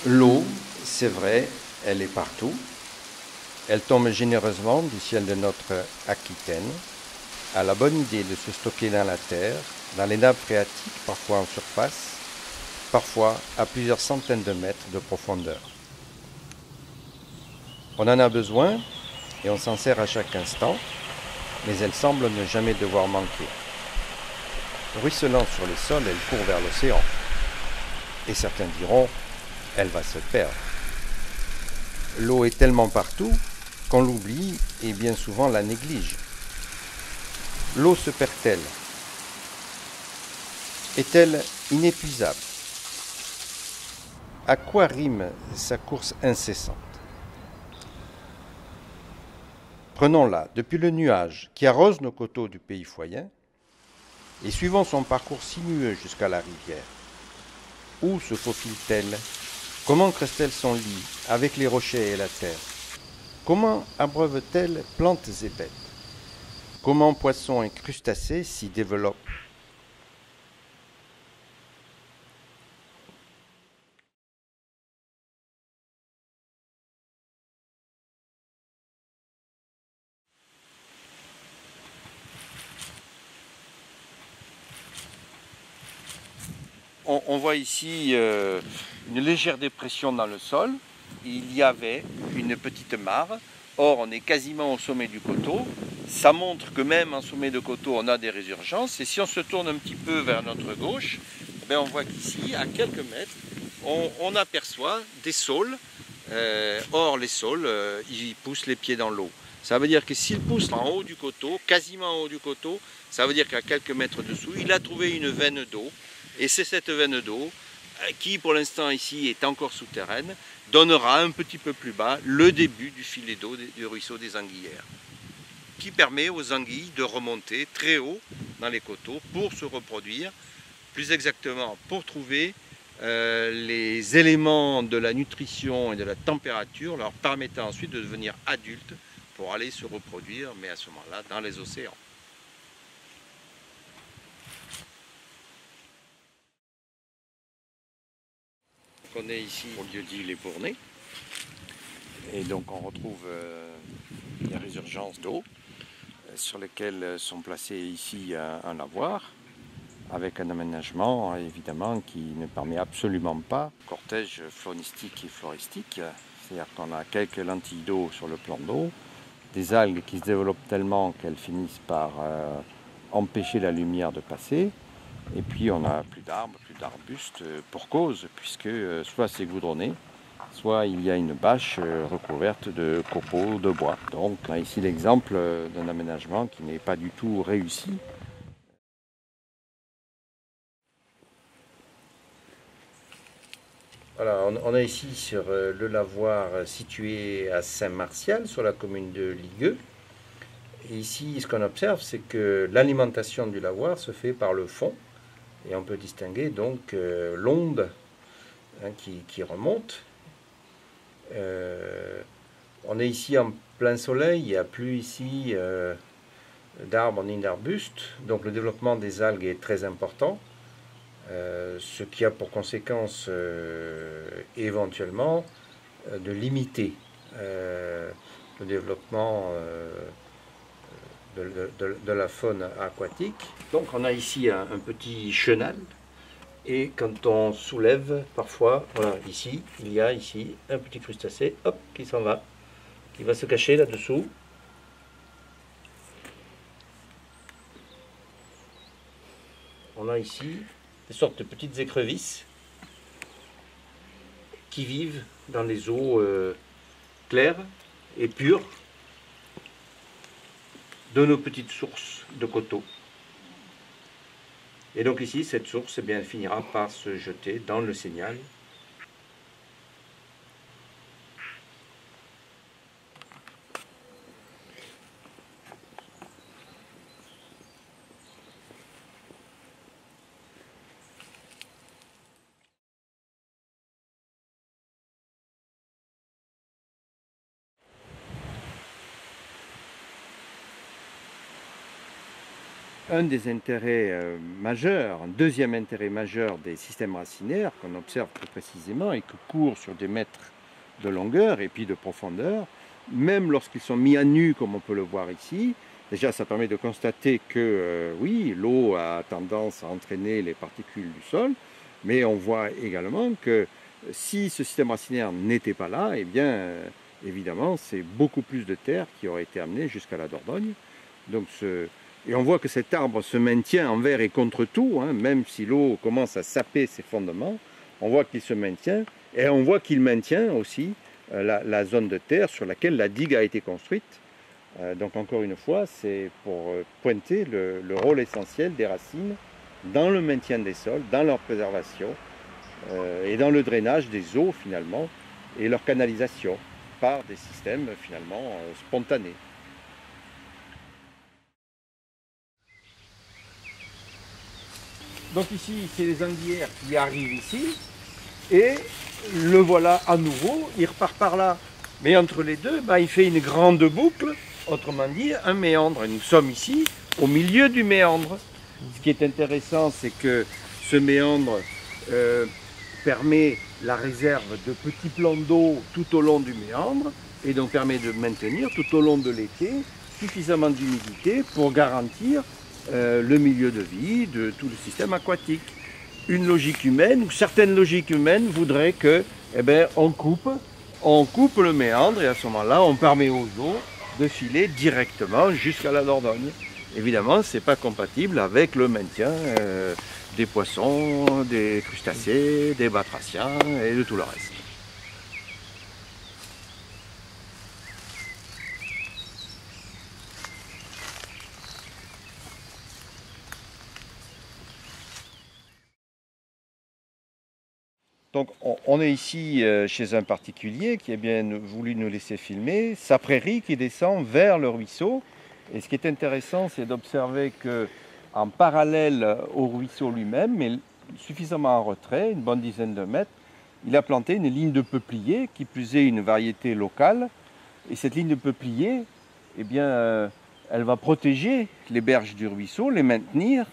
L'eau, c'est vrai, elle est partout. Elle tombe généreusement du ciel de notre Aquitaine. A la bonne idée de se stocker dans la terre, dans les nappes phréatiques, parfois en surface, parfois à plusieurs centaines de mètres de profondeur. On en a besoin et on s'en sert à chaque instant, mais elle semble ne jamais devoir manquer. Ruisselant sur les sols, elle court vers l'océan. Et certains diront, elle va se perdre. L'eau est tellement partout qu'on l'oublie et bien souvent la néglige. L'eau se perd-elle? Est-elle inépuisable? À quoi rime sa course incessante? Prenons-la depuis le nuage qui arrose nos coteaux du pays foyen et suivons son parcours sinueux jusqu'à la rivière. Où se faufile-t-elle? Comment creuse-t-elle son lit avec les rochers et la terre? Comment abreuve-t-elle plantes et bêtes? Comment poissons et crustacés s'y développent? On voit ici une légère dépression dans le sol. Il y avait une petite mare. Or, on est quasiment au sommet du coteau. Ça montre que même en sommet de coteau, on a des résurgences. Et si on se tourne un petit peu vers notre gauche, on voit qu'ici, à quelques mètres, on aperçoit des saules. Or, les saules, ils poussent les pieds dans l'eau. Ça veut dire que s'ils poussent en haut du coteau, quasiment en haut du coteau, ça veut dire qu'à quelques mètres dessous, il a trouvé une veine d'eau. Et c'est cette veine d'eau, qui pour l'instant ici est encore souterraine, donnera un petit peu plus bas le début du filet d'eau du ruisseau des Anguillères, qui permet aux anguilles de remonter très haut dans les coteaux pour se reproduire, plus exactement pour trouver les éléments de la nutrition et de la température leur permettant ensuite de devenir adultes pour aller se reproduire, mais à ce moment-là dans les océans. On est ici au lieu-dit Les Bournais et donc on retrouve des résurgences d'eau sur lesquelles sont placés ici un lavoir avec un aménagement évidemment qui ne permet absolument pas cortège faunistique et floristique, c'est-à-dire qu'on a quelques lentilles d'eau sur le plan d'eau, des algues qui se développent tellement qu'elles finissent par empêcher la lumière de passer. Et puis on n'a plus d'arbres, plus d'arbustes pour cause, puisque soit c'est goudronné, soit il y a une bâche recouverte de copeaux de bois. Donc on a ici l'exemple d'un aménagement qui n'est pas du tout réussi. Voilà, on est ici sur le lavoir situé à Saint-Martial, sur la commune de Ligueux. Et ici, ce qu'on observe, c'est que l'alimentation du lavoir se fait par le fond. Et on peut distinguer donc l'onde qui remonte. On est ici en plein soleil, il n'y a plus ici d'arbres ni d'arbustes, donc le développement des algues est très important, ce qui a pour conséquence éventuellement de limiter le développement de la faune aquatique. Donc on a ici un petit chenal. Et quand on soulève, parfois, voilà, ici, il y a ici un petit crustacé, hop, qui s'en va, qui va se cacher là-dessous. On a ici des sortes de petites écrevisses qui vivent dans les eaux claires et pures de nos petites sources de coteaux. Et donc ici, cette source, eh bien, elle finira par se jeter dans le Seignal. un des intérêts majeurs, un deuxième intérêt majeur des systèmes racinaires qu'on observe très précisément et qui courent sur des mètres de longueur et puis de profondeur, même lorsqu'ils sont mis à nu comme on peut le voir ici. Déjà, ça permet de constater que oui, l'eau a tendance à entraîner les particules du sol, mais on voit également que si ce système racinaire n'était pas là, eh bien, évidemment, c'est beaucoup plus de terre qui aurait été amenée jusqu'à la Dordogne. Donc, et on voit que cet arbre se maintient envers et contre tout, hein, même si l'eau commence à saper ses fondements, on voit qu'il se maintient, et on voit qu'il maintient aussi la zone de terre sur laquelle la digue a été construite. Donc encore une fois, c'est pour pointer le rôle essentiel des racines dans le maintien des sols, dans leur préservation et dans le drainage des eaux finalement et leur canalisation par des systèmes finalement spontanés. Donc ici, c'est les anguières qui arrivent ici et le voilà à nouveau, il repart par là. Mais entre les deux, il fait une grande boucle, autrement dit un méandre. Et nous sommes ici au milieu du méandre. Ce qui est intéressant, c'est que ce méandre permet la réserve de petits plans d'eau tout au long du méandre et donc permet de maintenir tout au long de l'été suffisamment d'humidité pour garantir le milieu de vie de tout le système aquatique. Une logique humaine, ou certaines logiques humaines voudraient que, on coupe le méandre et à ce moment-là, on permet aux eaux de filer directement jusqu'à la Dordogne. Évidemment, ce n'est pas compatible avec le maintien des poissons, des crustacés, des batraciens et de tout le reste. Donc on est ici chez un particulier qui a bien voulu nous laisser filmer sa prairie qui descend vers le ruisseau. Et ce qui est intéressant, c'est d'observer qu'en parallèle au ruisseau lui-même, mais suffisamment en retrait, une bonne dizaine de mètres, il a planté une ligne de peuplier, qui plus est une variété locale. Et cette ligne de peuplier, elle va protéger les berges du ruisseau, les maintenir,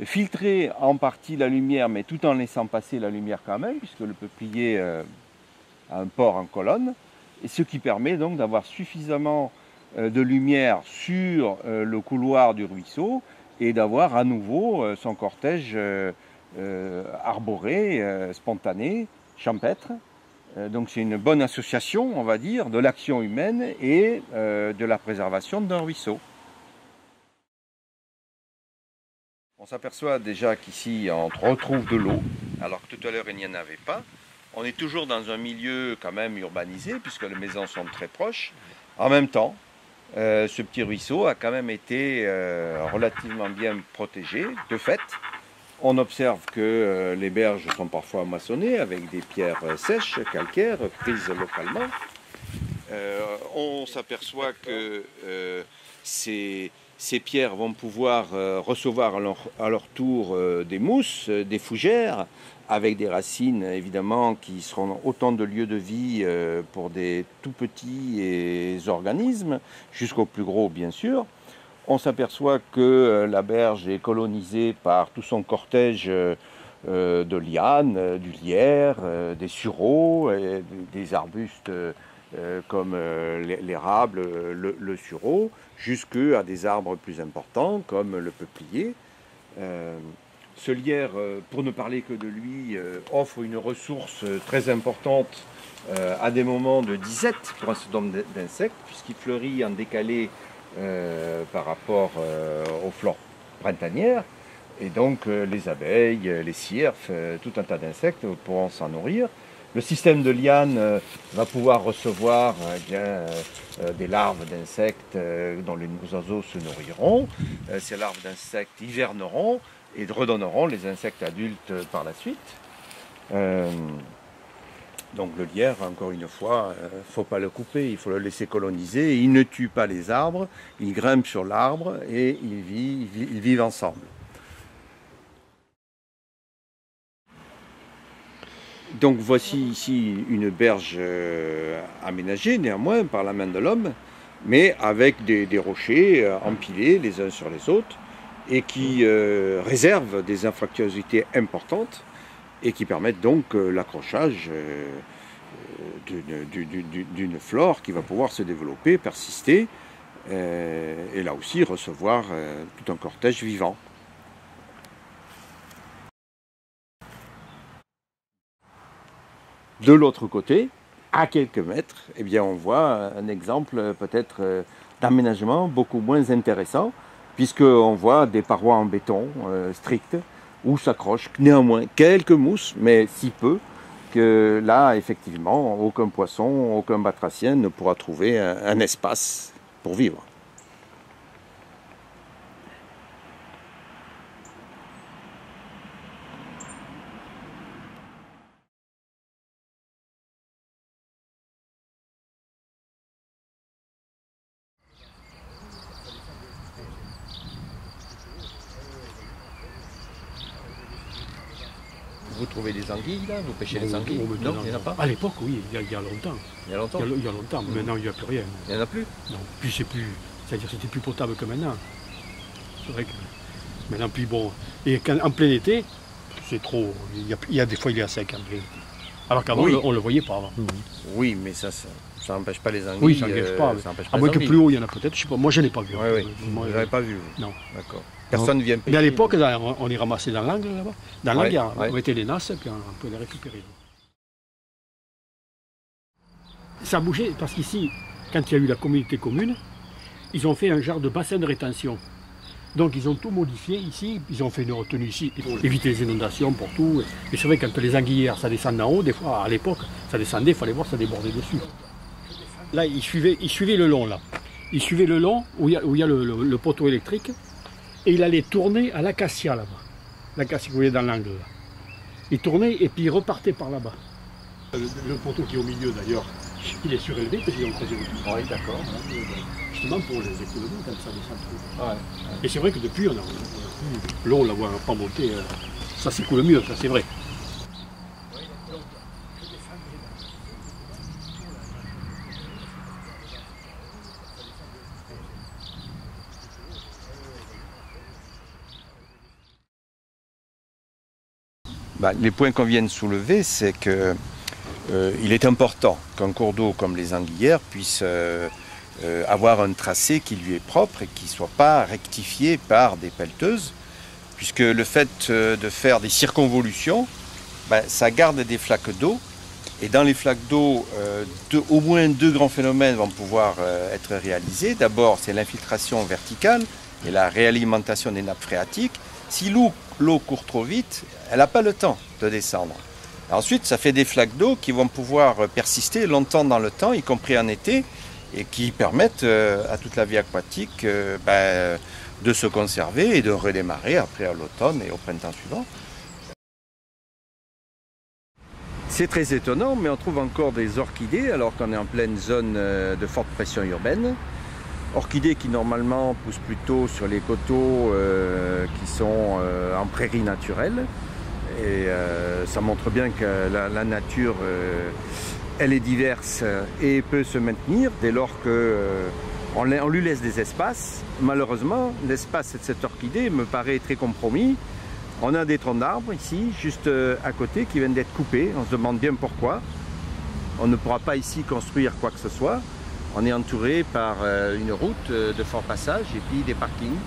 filtrer en partie la lumière, mais tout en laissant passer la lumière quand même, puisque le peuplier a un port en colonne, et ce qui permet donc d'avoir suffisamment de lumière sur le couloir du ruisseau et d'avoir à nouveau son cortège arboré, spontané, champêtre. Donc c'est une bonne association, on va dire, de l'action humaine et de la préservation d'un ruisseau. On s'aperçoit déjà qu'ici on retrouve de l'eau, alors que tout à l'heure il n'y en avait pas. On est toujours dans un milieu quand même urbanisé, puisque les maisons sont très proches. En même temps, ce petit ruisseau a quand même été relativement bien protégé. De fait, on observe que les berges sont parfois moissonnées avec des pierres sèches, calcaires, prises localement. On s'aperçoit que ces pierres vont pouvoir recevoir à leur tour des mousses, des fougères, avec des racines évidemment qui seront autant de lieux de vie pour des tout petits organismes, jusqu'aux plus gros bien sûr. On s'aperçoit que la berge est colonisée par tout son cortège de lianes, du lierre, des sureaux, des arbustes comme l'érable, le sureau, jusqu'à des arbres plus importants comme le peuplier. Ce lierre, pour ne parler que de lui, offre une ressource très importante à des moments de disette pour un certain nombre d'insectes, puisqu'il fleurit en décalé par rapport aux fleurs printanières. Et donc les abeilles, les cirfes, tout un tas d'insectes pourront s'en nourrir. Le système de lianes va pouvoir recevoir des larves d'insectes dont les oiseaux se nourriront. Ces larves d'insectes hiverneront et redonneront les insectes adultes par la suite. Donc le lierre, encore une fois, il ne faut pas le couper, il faut le laisser coloniser. Il ne tue pas les arbres, il grimpe sur l'arbre et ils vivent ensemble. Donc voici ici une berge aménagée néanmoins par la main de l'homme, mais avec des rochers empilés les uns sur les autres. et qui réservent des infractuosités importantes et qui permettent donc l'accrochage d'une flore qui va pouvoir se développer, persister et là aussi recevoir tout un cortège vivant. De l'autre côté, à quelques mètres, eh bien, on voit un exemple peut-être d'aménagement beaucoup moins intéressant, puisqu'on voit des parois en béton strictes où s'accrochent néanmoins quelques mousses, mais si peu que là, effectivement, aucun poisson, aucun batracien ne pourra trouver un espace pour vivre. Vous trouvez des anguilles là? Vous pêchez les anguilles? Non, il n'y en a pas? À l'époque, oui, il y a longtemps. Il y a longtemps? Il y a longtemps, mais maintenant il n'y a plus rien. Il n'y en a plus? Non, puis c'est plus. C'est-à-dire c'était plus potable que maintenant. C'est vrai que. Maintenant, puis bon. Et en plein été, c'est trop. Il y a des fois il est à sec en plein été. Alors qu'avant, oui, on ne le voyait pas avant. Oui, mais ça n'empêche pas les anguilles. Oui, ça n'empêche pas. À moins que plus haut, il y en a peut-être, je sais pas. Moi, je n'ai pas vu. Oui, oui. Vous n'avez pas vu, vous? Non. D'accord. Personne ne vient pêcher. Mais à l'époque, on les ramassait dans l'angle là-bas. Dans l'angle, ouais. on mettait les nasses et puis on pouvait les récupérer. Ça a bougé parce qu'ici, quand il y a eu la communauté commune, ils ont fait un genre de bassin de rétention. Donc ils ont tout modifié ici, ils ont fait une retenue ici pour éviter les inondations pour tout. Et c'est vrai quand les anguillières ça descend d'en haut, des fois à l'époque ça descendait, il fallait voir ça débordait dessus. Là ils suivaient le long là. Ils suivaient le long où il y a le poteau électrique et il allait tourner à l'acacia là-bas. L'acacia que vous voyez dans l'angle là. Il tournait et puis il repartait par là-bas. Le poteau qui est au milieu d'ailleurs, il est surélevé parce qu'ils ont creusé le tout. Oui, d'accord. Justement pour les économies comme ça descend trop. Ouais. Et c'est vrai que depuis, l'eau, on la voit pas monter, ça s'écoule mieux, ça c'est vrai. Les points qu'on vient de soulever, c'est que il est important qu'un cours d'eau comme les Anguillières puisse avoir un tracé qui lui est propre et qui ne soit pas rectifié par des pelleteuses, puisque le fait de faire des circonvolutions, ça garde des flaques d'eau, et dans les flaques d'eau, au moins deux grands phénomènes vont pouvoir être réalisés. D'abord, c'est l'infiltration verticale et la réalimentation des nappes phréatiques. Si l'eau court trop vite, elle n'a pas le temps de descendre. Ensuite, ça fait des flaques d'eau qui vont pouvoir persister longtemps dans le temps, y compris en été, et qui permettent à toute la vie aquatique de se conserver et de redémarrer après à l'automne et au printemps suivant. C'est très étonnant, mais on trouve encore des orchidées alors qu'on est en pleine zone de forte pression urbaine. Orchidées qui normalement poussent plutôt sur les coteaux qui sont en prairie naturelle. Et ça montre bien que la nature, elle est diverse et peut se maintenir dès lors qu'on lui laisse des espaces. Malheureusement, l'espace de cette orchidée me paraît très compromis. On a des troncs d'arbres ici, juste à côté, qui viennent d'être coupés. On se demande bien pourquoi. On ne pourra pas ici construire quoi que ce soit. On est entouré par une route de fort passage et puis des parkings.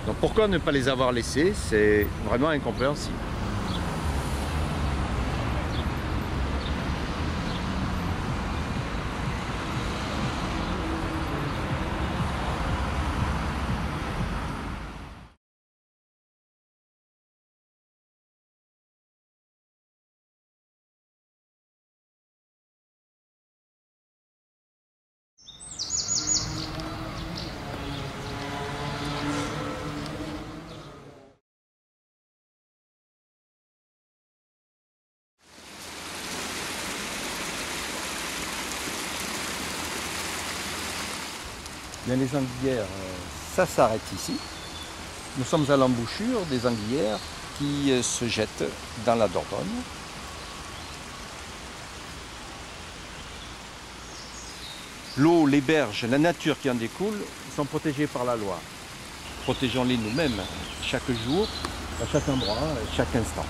Donc pourquoi ne pas les avoir laissés? C'est vraiment incompréhensible. Bien, les Anguillières, ça s'arrête ici. Nous sommes à l'embouchure des Anguillières qui se jettent dans la Dordogne. L'eau, les berges, la nature qui en découle sont protégées par la loi. protégeons-les nous-mêmes, chaque jour, à chaque endroit, à chaque instant.